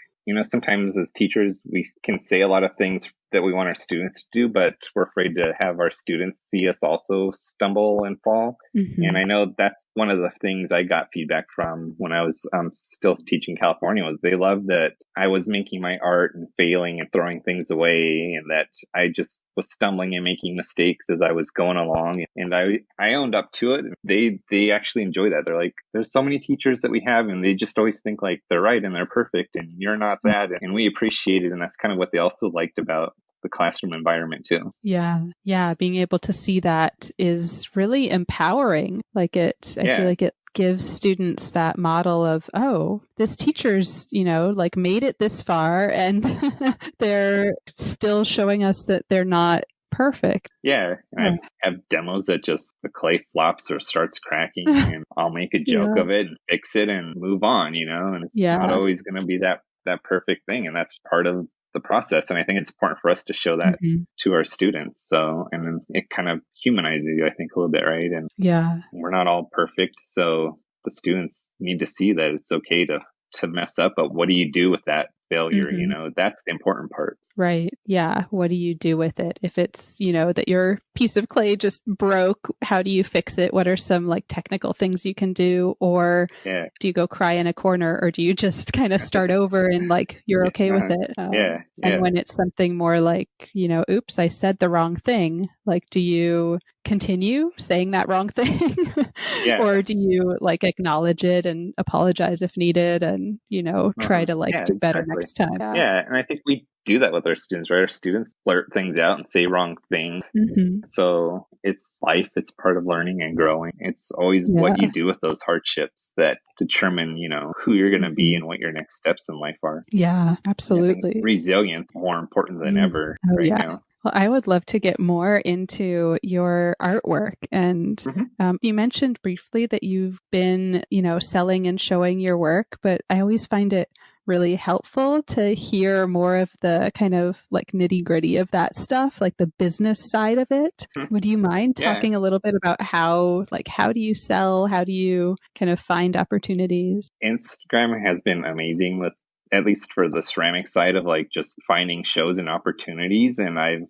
sometimes as teachers, we can say a lot of things that we want our students to do, but we're afraid to have our students see us also stumble and fall. And I know that's one of the things I got feedback from when I was still teaching California, was they loved that I was making my art and failing and throwing things away, and that I just was stumbling and making mistakes as I was going along. And I owned up to it. They actually enjoy that. They're like, there's so many teachers that we have, and they just always think like they're right and they're perfect, and you're not that. And we appreciate it. And that's kind of what they also liked about the classroom environment too. Yeah. Being able to see that is really empowering. Like I feel like it gives students that model of, oh, this teacher's, like made it this far, and they're still showing us that they're not perfect. Yeah. And I have demos that just the clay flops or starts cracking, and I'll make a joke of it and fix it and move on, and it's not always going to be that perfect thing. And that's part of the process. And I think it's important for us to show that to our students. So, and then it kind of humanizes you, I think, a little bit, right? And we're not all perfect. So the students need to see that it's okay to mess up, but what do you do with that failure? That's the important part. Right. Yeah. What do you do with it? If it's, that you're piece of clay just broke. How do you fix it? What are some like technical things you can do? Or do you go cry in a corner, or do you just kind of start over and like you're okay with it? And when it's something more like, oops, I said the wrong thing. Like, do you continue saying that wrong thing? Or do you like acknowledge it and apologize if needed and, try to like do better next time? Yeah. And I think we do that with our students, right? Our students blurt things out and say wrong things. So it's life. It's part of learning and growing. It's always what you do with those hardships that determine, who you're going to be and what your next steps in life are. Yeah, absolutely. Resilience more important than ever now. Well, I would love to get more into your artwork. And you mentioned briefly that you've been, selling and showing your work, but I always find it really helpful to hear more of the kind of like nitty gritty of that stuff, like the business side of it. Would you mind talking a little bit about how do you sell? How do you kind of find opportunities? Instagram has been amazing with, at least for the ceramic side of like just finding shows and opportunities. And I've,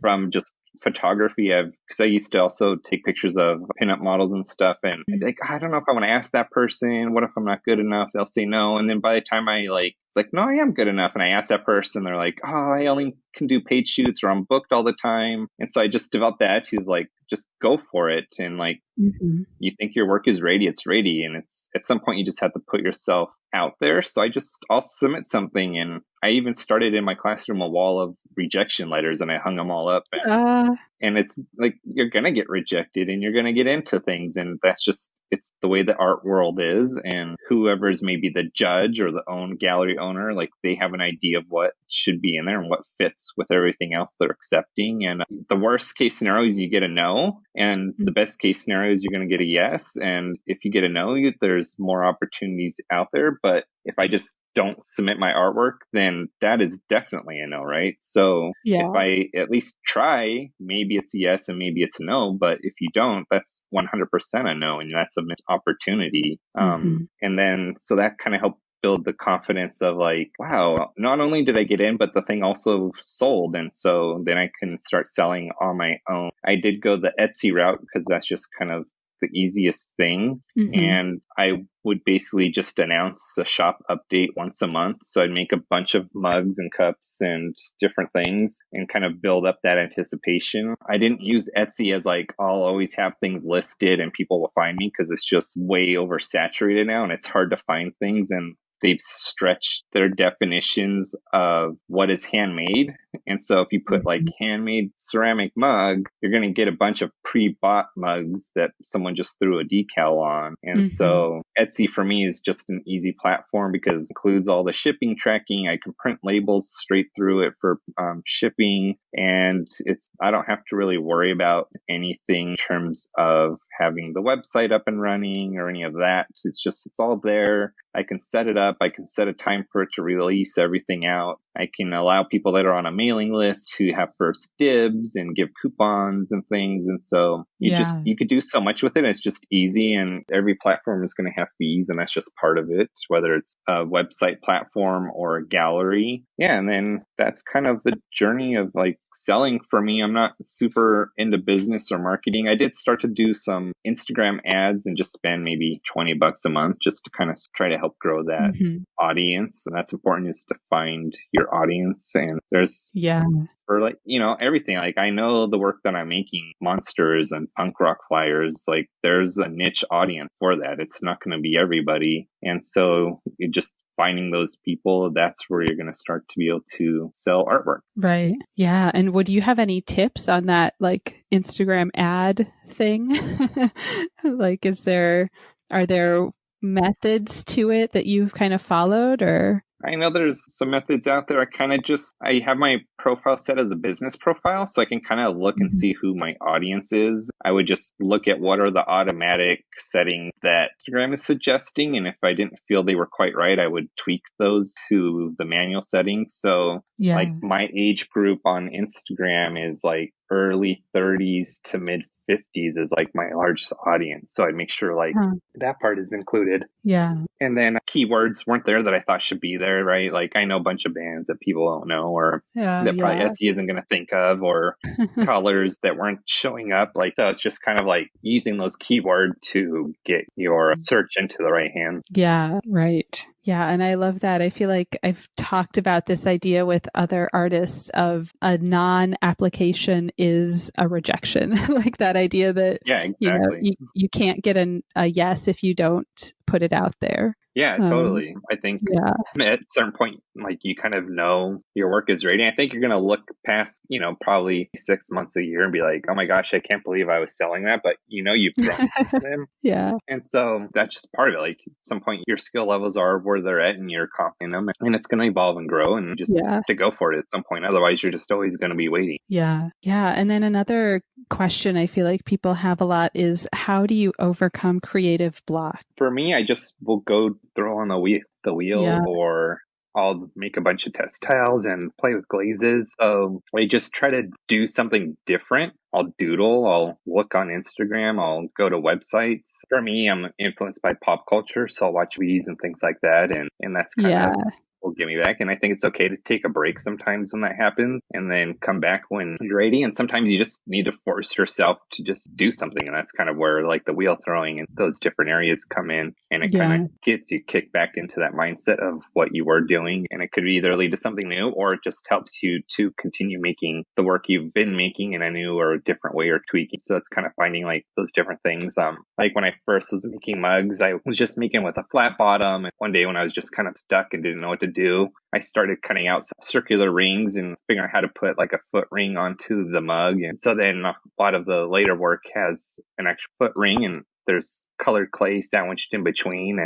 from just photography, because I used to also take pictures of pinup models and stuff. And like, I don't know if I want to ask that person. What if I'm not good enough? They'll say no. And then by the time it's like, no, I am good enough. And I ask that person, they're like, oh, I only can do paid shoots or I'm booked all the time. And so I just developed the attitude of like, just go for it. And like, you think your work is ready, it's ready. And it's at some point you just have to put yourself out there. So I'll submit something. And I even started in my classroom a wall of rejection letters and I hung them all up. And it's like, you're going to get rejected and you're going to get into things. And that's just, it's the way the art world is. And whoever's maybe the judge or the gallery owner, like they have an idea of what should be in there and what fits with everything else they're accepting. And the worst case scenario is you get a no. And the best case scenario is you're going to get a yes. And if you get a no, there's more opportunities out there. But if I just don't submit my artwork, then that is definitely a no, right? So if I at least try, maybe it's a yes and maybe it's a no. But if you don't, that's 100% a no. And that's an opportunity. And then, so that kind of helped build the confidence of like, wow, not only did I get in, but the thing also sold. And so then I can start selling on my own. I did go the Etsy route because that's just kind of the easiest thing. And I would basically just announce a shop update once a month. So I'd make a bunch of mugs and cups and different things and kind of build up that anticipation. I didn't use Etsy as like, I'll always have things listed and people will find me, because it's just way oversaturated now and it's hard to find things. And they've stretched their definitions of what is handmade. And so if you put like handmade ceramic mug, you're going to get a bunch of pre-bought mugs that someone just threw a decal on. And so Etsy for me is just an easy platform because it includes all the shipping tracking. I can print labels straight through it for shipping. And I don't have to really worry about anything in terms of having the website up and running or any of that. It's all there. I can set it up. I can set a time for it to release everything out. I can allow people that are on a mailing list to have first dibs and give coupons and things. And so you could do so much with it. It's just easy, and every platform is going to have fees, and that's just part of it, whether it's a website platform or a gallery. Yeah. And then that's kind of the journey of like selling for me. I'm not super into business or marketing. I did start to do some Instagram ads and just spend maybe $20 a month just to kind of try to help grow that audience. And that's important, is to find your audience. And there's for like, everything. Like I know the work that I'm making, monsters and punk rock flyers, like there's a niche audience for that. It's not going to be everybody. And so you just finding those people, that's where you're going to start to be able to sell artwork. Right. Yeah. And would you have any tips on that, like Instagram ad thing? Like, are there methods to it that you've kind of followed, or? I know there's some methods out there. I have my profile set as a business profile, so I can kind of look and see who my audience is. I would just look at what are the automatic settings that Instagram is suggesting. And if I didn't feel they were quite right, I would tweak those to the manual settings. So like my age group on Instagram is like early 30s to mid 50s is like my largest audience. So I'd make sure like that part is included. Yeah. And then keywords weren't there that I thought should be there, right? Like I know a bunch of bands that people don't know or that probably Etsy isn't going to think of, or colors that weren't showing up. Like, so it's just kind of like using those keywords to get your search into the right hand. Yeah, right. Yeah. And I love that. I feel like I've talked about this idea with other artists of a non-application is a rejection. Like that idea that, you can't get a yes if you don't put it out there. Yeah, totally. I think at a certain point, like you kind of know your work is ready. I think you're going to look past, probably 6 months, a year and be like, oh my gosh, I can't believe I was selling that. But you've grown them. Yeah. And so that's just part of it. Like at some point, your skill levels are where they're at and you're confident in them. And it's going to evolve and grow and just have to go for it at some point. Otherwise, you're just always going to be waiting. Yeah. Yeah. And then another question I feel like people have a lot is, how do you overcome creative block? For me, I just will go throw on the wheel or I'll make a bunch of textiles and play with glazes. I just try to do something different. I'll doodle, I'll look on Instagram, I'll go to websites. For me, I'm influenced by pop culture, so I'll watch videos and things like that. And that's kind of will get me back. And I think it's okay to take a break sometimes when that happens and then come back when you're ready. And sometimes you just need to force yourself to just do something. And that's kind of where like the wheel throwing and those different areas come in. And it kind of gets you kicked back into that mindset of what you were doing. And it could either lead to something new or it just helps you to continue making the work you've been making in a new or a different way or tweaking. So it's kind of finding like those different things. Like when I first was making mugs, I was just making with a flat bottom. And one day when I was just kind of stuck and didn't know what to do, I started cutting out some circular rings and figuring out how to put like a foot ring onto the mug. And so then a lot of the later work has an extra foot ring and there's colored clay sandwiched in between.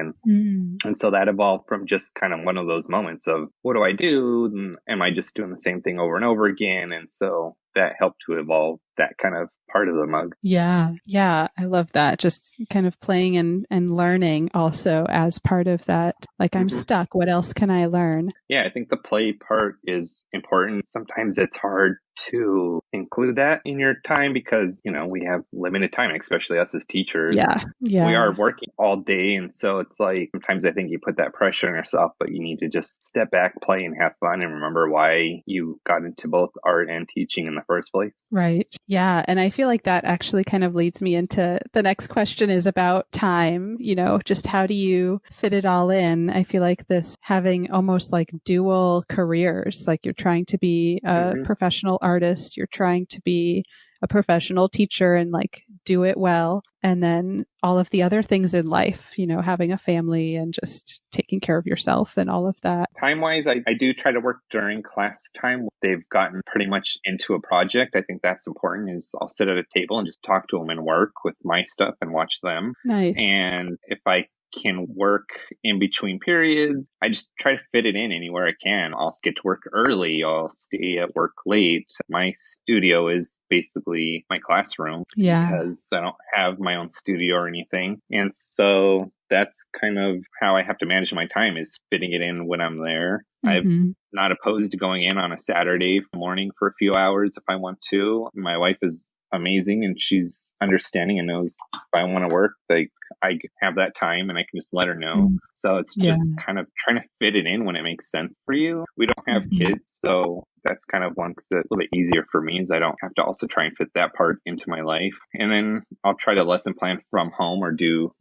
And so that evolved from just kind of one of those moments of what do I do? And am I just doing the same thing over and over again? And so that helped to evolve that kind of part of the mug. Yeah. Yeah. I love that. Just kind of playing and learning also as part of that. Like I'm stuck. What else can I learn? Yeah. I think the play part is important. Sometimes it's hard to include that in your time because, we have limited time, especially us as teachers. Yeah. We are working all day. And so it's like, sometimes I think you put that pressure on yourself, but you need to just step back, play and have fun and remember why you got into both art and teaching in the first place. Right. Yeah. And I feel like that actually kind of leads me into the next question is about time, just how do you fit it all in? I feel like this having almost like dual careers, like you're trying to be a professional artist, you're trying to be a professional teacher and like do it well. And then all of the other things in life, having a family and just taking care of yourself and all of that. Time-wise, I do try to work during class time. They've gotten pretty much into a project. I think that's important is I'll sit at a table and just talk to them and work with my stuff and watch them. Nice. And if I can work in between periods, I just try to fit it in anywhere I can. I'll get to work early. I'll stay at work late. My studio is basically my classroom because I don't have my own studio or anything. And so that's kind of how I have to manage my time is fitting it in when I'm there. I'm not opposed to going in on a Saturday morning for a few hours if I want to. My wife is amazing and she's understanding and knows if I want to work, like I have that time and I can just let her know. So it's just kind of trying to fit it in when it makes sense for you. We don't have kids, so that's kind of one that's a little bit easier for me is I don't have to also try and fit that part into my life. And then I'll try to lesson plan from home or do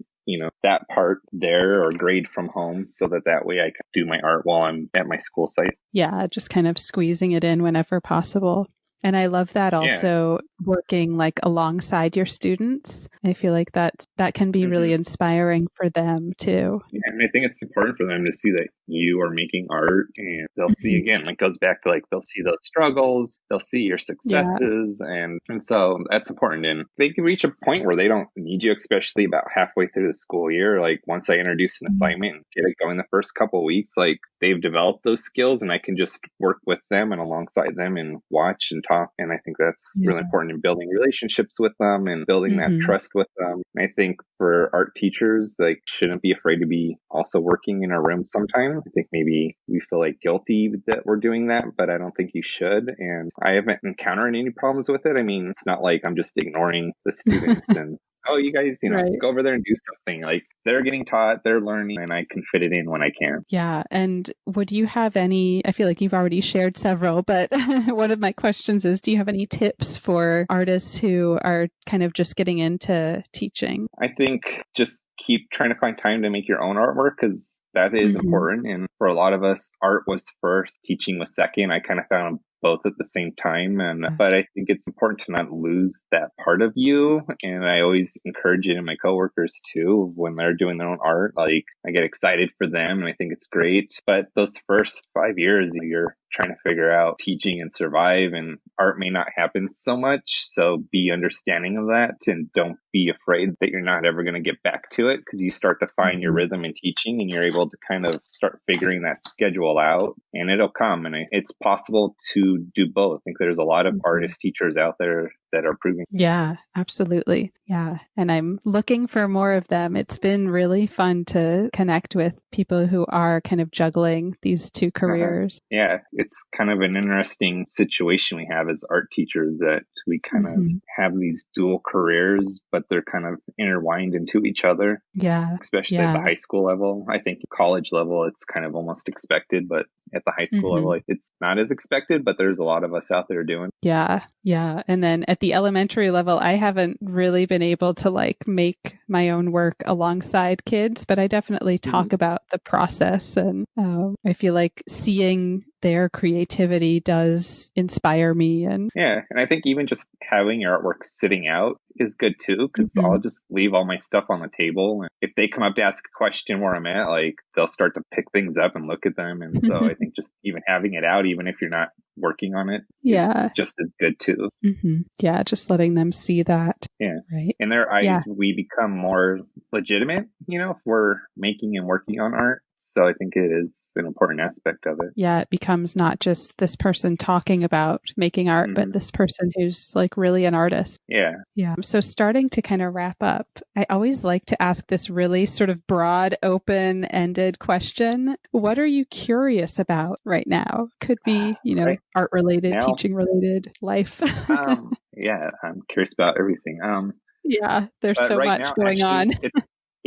that part there or grade from home so that way I can do my art while I'm at my school site. Yeah, just kind of squeezing it in whenever possible. And I love that also working like alongside your students. I feel like that can be really inspiring for them too. Yeah, and I think it's important for them to see that you are making art and they'll see again, like goes back to like, they'll see those struggles, they'll see your successes. And so that's important. And they can reach a point where they don't need you, especially about halfway through the school year. Like once I introduce an assignment and get it going the first couple of weeks, like they've developed those skills and I can just work with them and alongside them and watch and talk. And I think that's really important in building relationships with them and building that trust with them. And I think for art teachers, like shouldn't be afraid to be also working in a room sometimes. children. I think maybe we feel like guilty that we're doing that, but I don't think you should. And I haven't encountered any problems with it. I mean, it's not like I'm just ignoring the students and, oh, you guys, Right. go over there and do something. Like, they're getting taught, they're learning, and I can fit it in when I can. Yeah. And would you have any, I feel like you've already shared several, but one of my questions is, do you have any tips for artists who are kind of just getting into teaching? I think just keep trying to find time to make your own artwork, because that is important. And for a lot of us, art was first, teaching was second. I kind of found both at the same time. But I think it's important to not lose that part of you. And I always encourage it in my coworkers too, when they're doing their own art. Like, I get excited for them and I think it's great. But those first 5 years, you're trying to figure out teaching and survive, and art may not happen so much. So be understanding of that, and don't be afraid that you're not ever going to get back to it, because you start to find your rhythm in teaching and you're able to kind of start figuring that schedule out, and it'll come. And it's possible to do both. I think there's a lot of artist teachers out there that are proving. Yeah, absolutely. Yeah. And I'm looking for more of them. It's been really fun to connect with people who are kind of juggling these two careers. Yeah, it's kind of an interesting situation we have as art teachers, that we kind of have these dual careers, but they're kind of intertwined into each other. Yeah. Especially at the high school level. I think college level, it's kind of almost expected, but at the high school level, it's not as expected, but there's a lot of us out there doing. Yeah. Yeah. And then at the elementary level, I haven't really been able to like make my own work alongside kids, but I definitely talk about the process. And I feel like seeing their creativity does inspire me. And I think even just having your artwork sitting out is good too, because I'll just leave all my stuff on the table. And if they come up to ask a question where I'm at, like, they'll start to pick things up and look at them. And so I think just even having it out, even if you're not working on it, is just as good too. Yeah, just letting them see that. Yeah. Right. In their eyes, we become more legitimate, if we're making and working on art. So I think it is an important aspect of it. Yeah, it becomes not just this person talking about making art, but this person who's like really an artist. Yeah. Yeah. So starting to kind of wrap up, I always like to ask this really sort of broad, open-ended question. What are you curious about right now? Could be, art related, teaching related, life. Yeah, I'm curious about everything. Yeah, there's so much going on.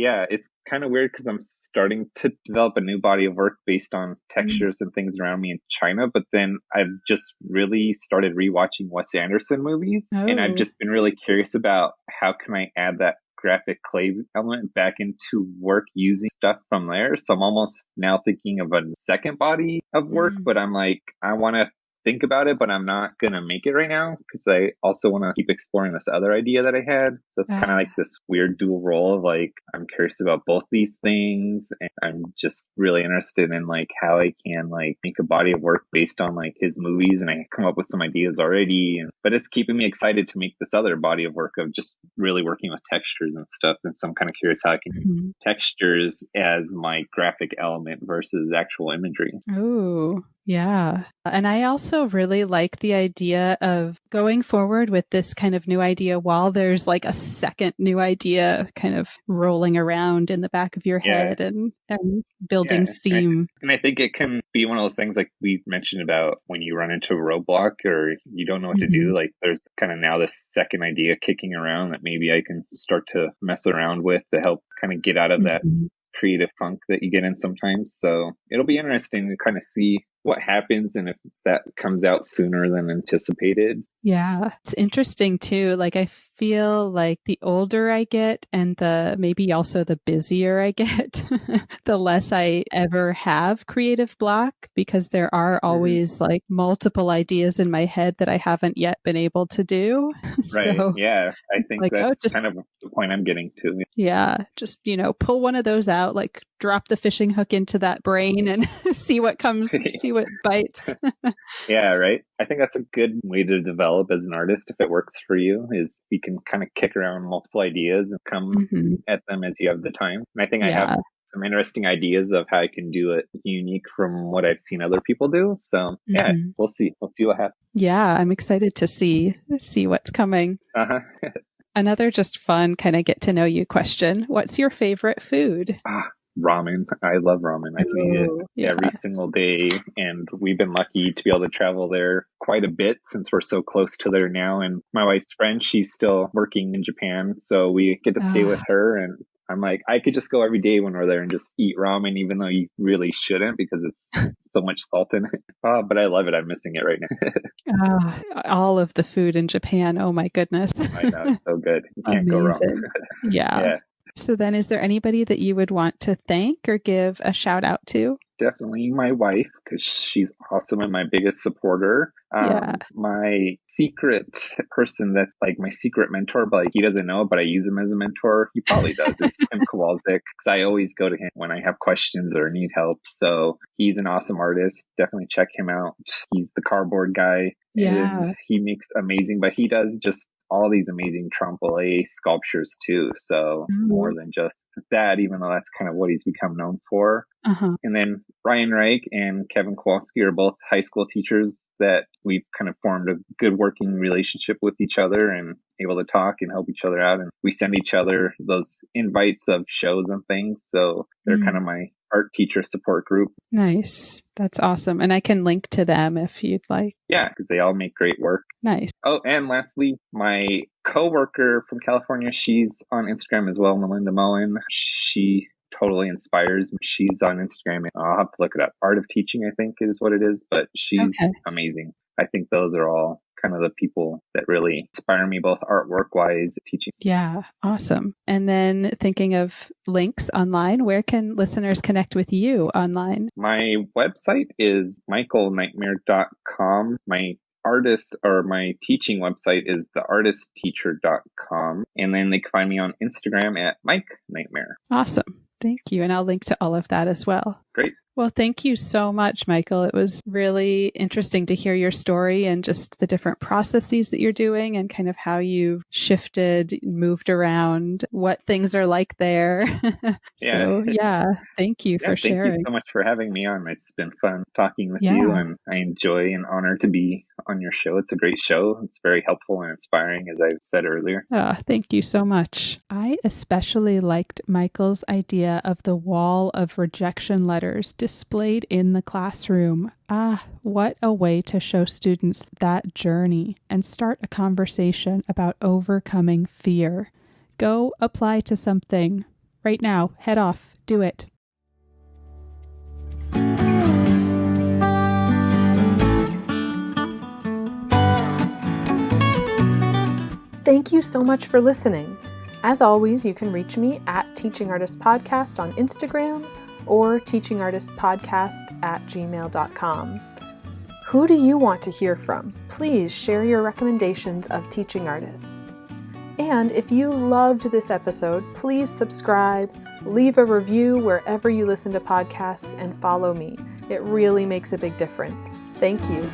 It's kind of weird because I'm starting to develop a new body of work based on textures and things around me in China. But then I've just really started rewatching Wes Anderson movies. And I've just been really curious about how can I add that graphic clay element back into work using stuff from there. So I'm almost now thinking of a second body of work, but I'm like, I want to think about it, but I'm not going to make it right now, because I also want to keep exploring this other idea that I had. So it's kind of like this weird dual role of like, I'm curious about both these things, and I'm just really interested in like how I can like make a body of work based on like his movies, and I come up with some ideas already, but it's keeping me excited to make this other body of work of just really working with textures and stuff. And so I'm kind of curious how I can textures as my graphic element versus actual imagery. Oh, yeah. And I also really like the idea of going forward with this kind of new idea while there's like a second new idea kind of rolling around in the back of your head and building steam. And I think it can be one of those things like we mentioned about when you run into a roadblock or you don't know what to do. Like there's kind of now this second idea kicking around that maybe I can start to mess around with to help kind of get out of that creative funk that you get in sometimes. So it'll be interesting to kind of see what happens and if that comes out sooner than anticipated. Yeah, it's interesting too. Like I feel like the older I get and maybe also the busier I get, the less I ever have creative block, because there are always like multiple ideas in my head that I haven't yet been able to do. Right. So, yeah. I think like, that's kind of the point I'm getting to. Yeah. Just, pull one of those out, like drop the fishing hook into that brain and see what comes, see what bites. Yeah, right. I think that's a good way to develop as an artist. If it works for you, is you can kind of kick around multiple ideas and come at them as you have the time. And I think I have some interesting ideas of how I can do it unique from what I've seen other people do. So yeah, we'll see. We'll see what happens. Yeah, I'm excited to see what's coming. Another just fun kind of get to know you question. What's your favorite food? ramen. I love ramen. I can eat it every single day. And we've been lucky to be able to travel there quite a bit since we're so close to there now. And my wife's friend, she's still working in Japan. So we get to stay with her. And I'm like, I could just go every day when we're there and just eat ramen, even though you really shouldn't because it's so much salt in it. But I love it. I'm missing it right now. All of the food in Japan. Oh my goodness. I know. It's so good. You can't go wrong. Yeah. So then is there anybody that you would want to thank or give a shout out to? Definitely my wife, because she's awesome and my biggest supporter. My secret person that's like my secret mentor, but he doesn't know, but I use him as a mentor. He probably does. Is Tim Kowalczyk, because I always go to him when I have questions or need help. So he's an awesome artist. Definitely check him out. He's the cardboard guy. Yeah. And he makes amazing, but he does just all these amazing Trompe-l'oeil sculptures too. So it's more than just that, even though that's kind of what he's become known for. And then Ryan Reich and Kevin Kowalski are both high school teachers that we've kind of formed a good working relationship with each other and able to talk and help each other out. And we send each other those invites of shows and things. So they're kind of my art teacher support group. Nice. That's awesome. And I can link to them if you'd like. Yeah, because they all make great work. Nice. Oh, and lastly, my coworker from California, she's on Instagram as well, Melinda Mullen. She totally inspires me. She's on Instagram. I'll have to look it up. Art of Teaching, I think is what it is, but she's amazing. I think those are all kind of the people that really inspire me, both artwork wise, teaching. Yeah, awesome. And then thinking of links online, where can listeners connect with you online? My website is michaelnightmare.com. My artist or my teaching website is theartistteacher.com. And then they can find me on Instagram at Mike Nightmare. Awesome. Thank you. And I'll link to all of that as well. Great. Well, thank you so much, Michael. It was really interesting to hear your story and just the different processes that you're doing and kind of how you've shifted, moved around, what things are like there. Thank you for sharing. Thank you so much for having me on. It's been fun talking with you, and I enjoy and honor to be on your show. It's a great show. It's very helpful and inspiring, as I said earlier. Thank you so much. I especially liked Michael's idea of the wall of rejection letters displayed in the classroom. What a way to show students that journey and start a conversation about overcoming fear. Go apply to something. Right now, head off, do it. Thank you so much for listening. As always, you can reach me at Teaching Artist Podcast on Instagram or teachingartistpodcast@gmail.com. Who do you want to hear from? Please share your recommendations of teaching artists. And if you loved this episode, please subscribe, leave a review wherever you listen to podcasts, and follow me. It really makes a big difference. Thank you.